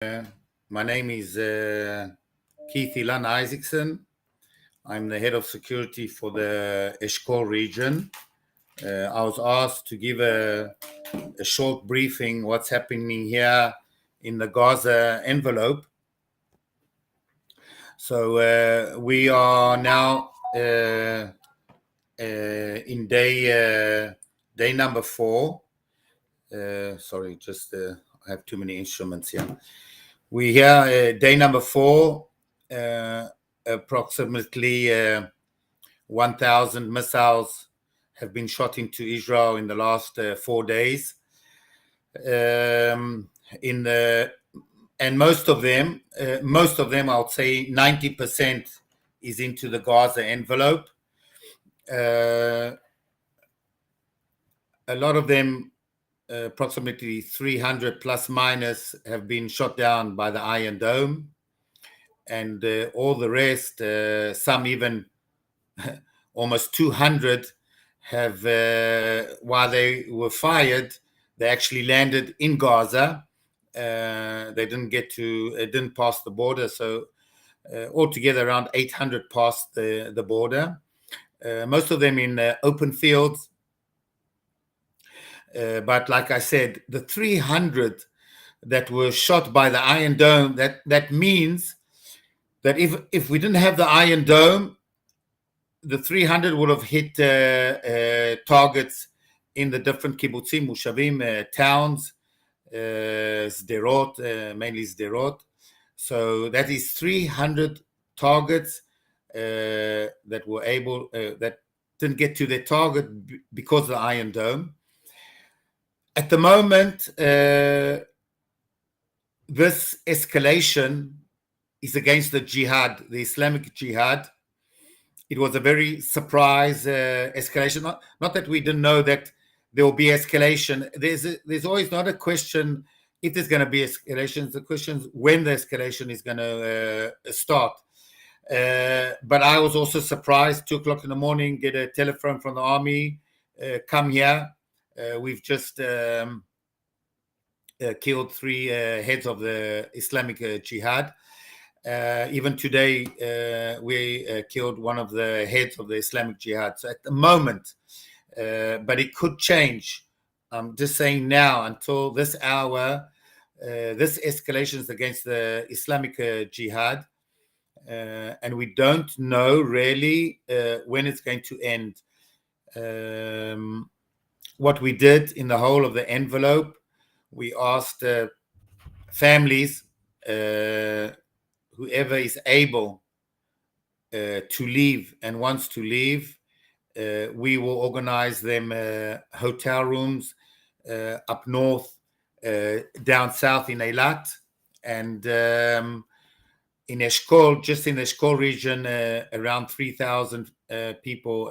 My name is Elan Isaacson. I'm the head of security for the Eshkol region. I was asked to give a short briefing what's happening here in the Gaza envelope. So we are now in day number 4. Sorry, just I have too many instruments here. We here day number 4. Approximately 1,000 missiles have been shot into Israel in the last 4 days. And most of them, I would say 90% is into the Gaza envelope. A lot of them, approximately 300 plus minus, have been shot down by the Iron Dome. And all the rest, some even almost 200, have, while they were fired, they actually landed in Gaza. They didn't pass the border. So altogether around 800 passed the border. Most of them in open fields. But like I said, the 300 that were shot by the Iron Dome, that means that if we didn't have the Iron Dome, the 300 would have hit targets in the different kibbutzim, mushavim, towns, Sderot, mainly Sderot. So that is 300 targets that were able, that didn't get to their target because of the Iron Dome. At the moment, this escalation is against the jihad, the Islamic jihad. It was a very surprise escalation. Not that we didn't know that there will be escalation. There's always not a question if there's going to be escalation. The question is when the escalation is going to start. But I was also surprised. 2:00 in the morning, get a telephone from the army. Come here. We've just killed 3 heads of the Islamic Jihad. Even today, we killed one of the heads of the Islamic Jihad. So at the moment, but it could change. I'm just saying now, until this hour, this escalation is against the Islamic Jihad. And we don't know really when it's going to end. What we did in the whole of the envelope, we asked families, whoever is able to leave and wants to leave, we will organize them hotel rooms up north, down south in Eilat, and in Eshkol, just in the Eshkol region, around 3,000 people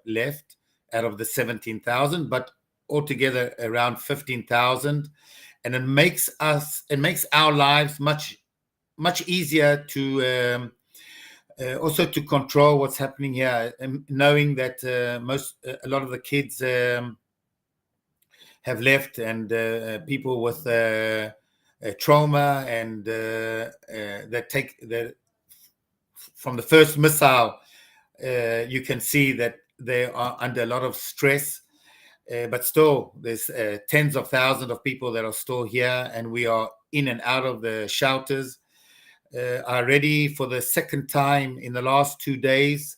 left out of the 17,000, but altogether around 15,000. And it makes our lives much easier to also to control what's happening here, and knowing that a lot of the kids have left, and people with trauma, and that take the from the first missile, you can see that they are under a lot of stress. But still, there's tens of thousands of people that are still here, and we are in and out of the shelters. I already, for the second time in the last 2 days,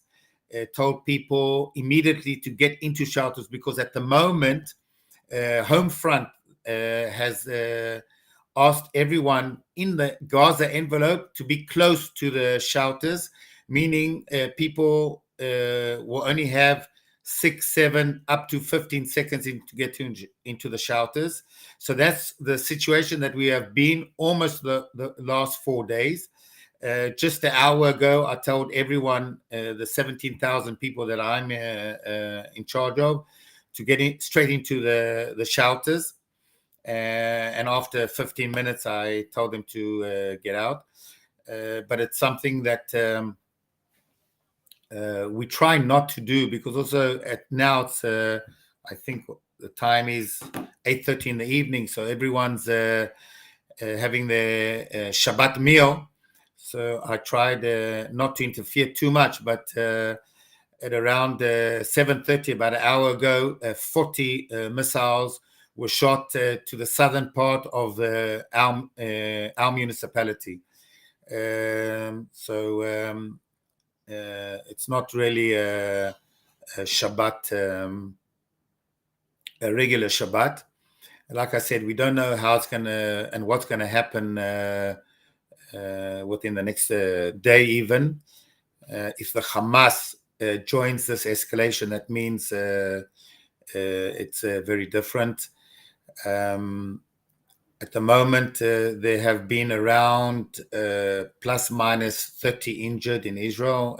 told people immediately to get into shelters, because at the moment, Home Front has asked everyone in the Gaza envelope to be close to the shelters, meaning people will only have 6, 7, up to 15 seconds to get into the shelters. So that's the situation that we have been almost the last 4 days. Just an hour ago, I told everyone, the 17,000 people that I'm in charge of, to get straight into the shelters. And after 15 minutes, I told them to get out. But it's something that we try not to do, because also now it's, I think the time is 8:30 in the evening, so everyone's having their Shabbat meal. So I tried not to interfere too much, but at around 7:30, about an hour ago, 40 missiles were shot to the southern part of our municipality. It's not really a Shabbat, a regular Shabbat. Like I said, we don't know how it's gonna and what's gonna happen within the next day. Even if the Hamas joins this escalation, that means it's very different. At the moment, there have been around plus minus 30 injured in Israel.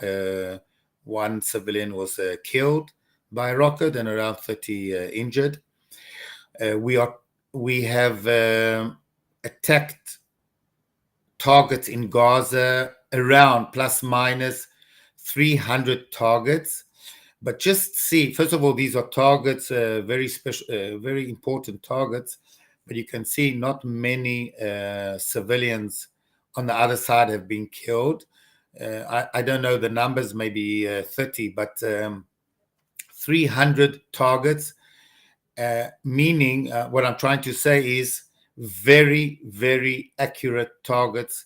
One civilian was killed by a rocket and around 30 injured. We have attacked targets in Gaza around plus minus 300 targets. But just see, first of all, these are targets, very special, very important targets. But you can see not many civilians on the other side have been killed. I don't know the numbers, maybe 30, but 300 targets, meaning what I'm trying to say is very, very accurate targets.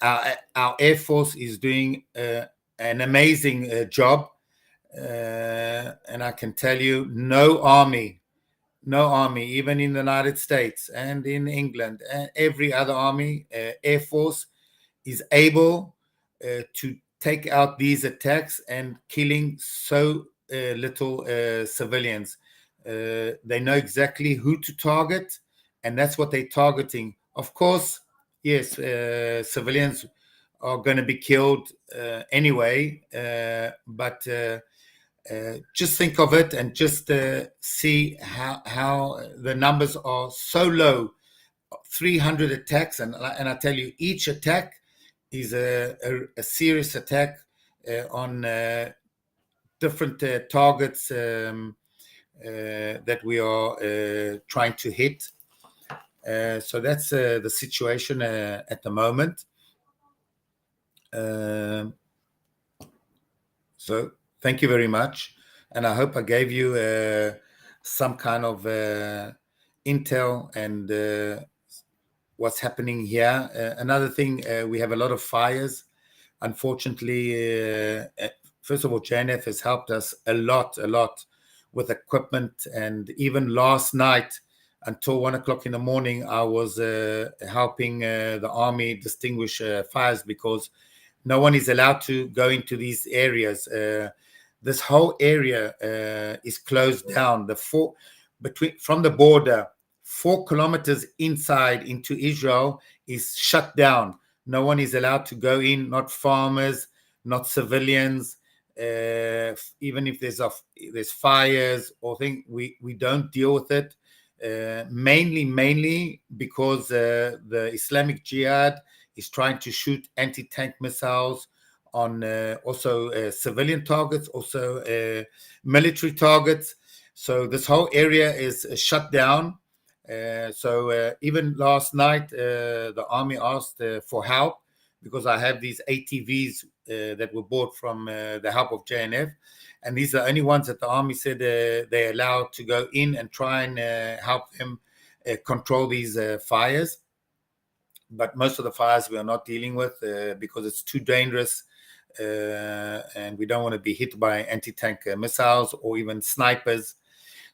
Our Air Force is doing an amazing job. And I can tell you, no army, even in the United States and in England and every other army, Air Force is able to take out these attacks and killing so little civilians. They know exactly who to target, and that's what they're targeting. Of course, yes, civilians are going to be killed anyway, but just think of it and just see how the numbers are so low. 300 attacks, and I tell you, each attack is a serious attack on different targets that we are trying to hit. So that's the situation at the moment. So thank you very much, and I hope I gave you some kind of intel and what's happening here. Another thing, we have a lot of fires. Unfortunately, first of all, JNF has helped us a lot with equipment, and even last night until 1 o'clock in the morning, I was helping the army distinguish fires because no one is allowed to go into these areas. This whole area is closed down. From the border, 4 kilometers inside into Israel is shut down. No one is allowed to go in, not farmers, not civilians. Even if there's fires or things, we don't deal with it. Mainly because the Islamic Jihad is trying to shoot anti-tank missiles on also civilian targets, also military targets. So this whole area is shut down. So even last night, the army asked for help because I have these ATVs that were bought from the help of JNF. And these are the only ones that the army said they're allowed to go in and try and help them control these fires. But most of the fires we are not dealing with because it's too dangerous and we don't want to be hit by anti-tank missiles or even snipers.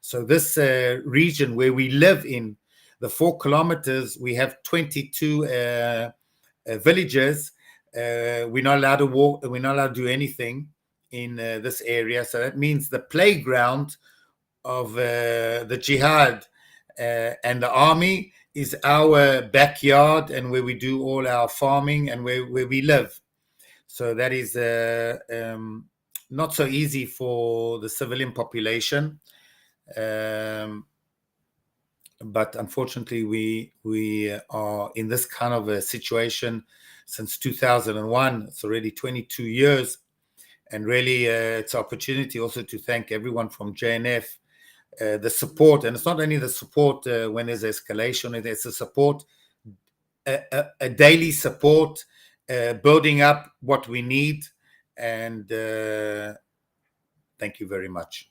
So this region where we live in, the 4 kilometers, we have 22 villages. We're not allowed to walk. We're not allowed to do anything in this area. So that means the playground of the jihad and the army is our backyard and where we do all our farming and where we live. So that is not so easy for the civilian population. But unfortunately, we are in this kind of a situation since 2001. It's already 22 years. And really, it's an opportunity also to thank everyone from JNF, the support. And it's not only the support when there's escalation, it's the support a daily support, building up what we need. And thank you very much.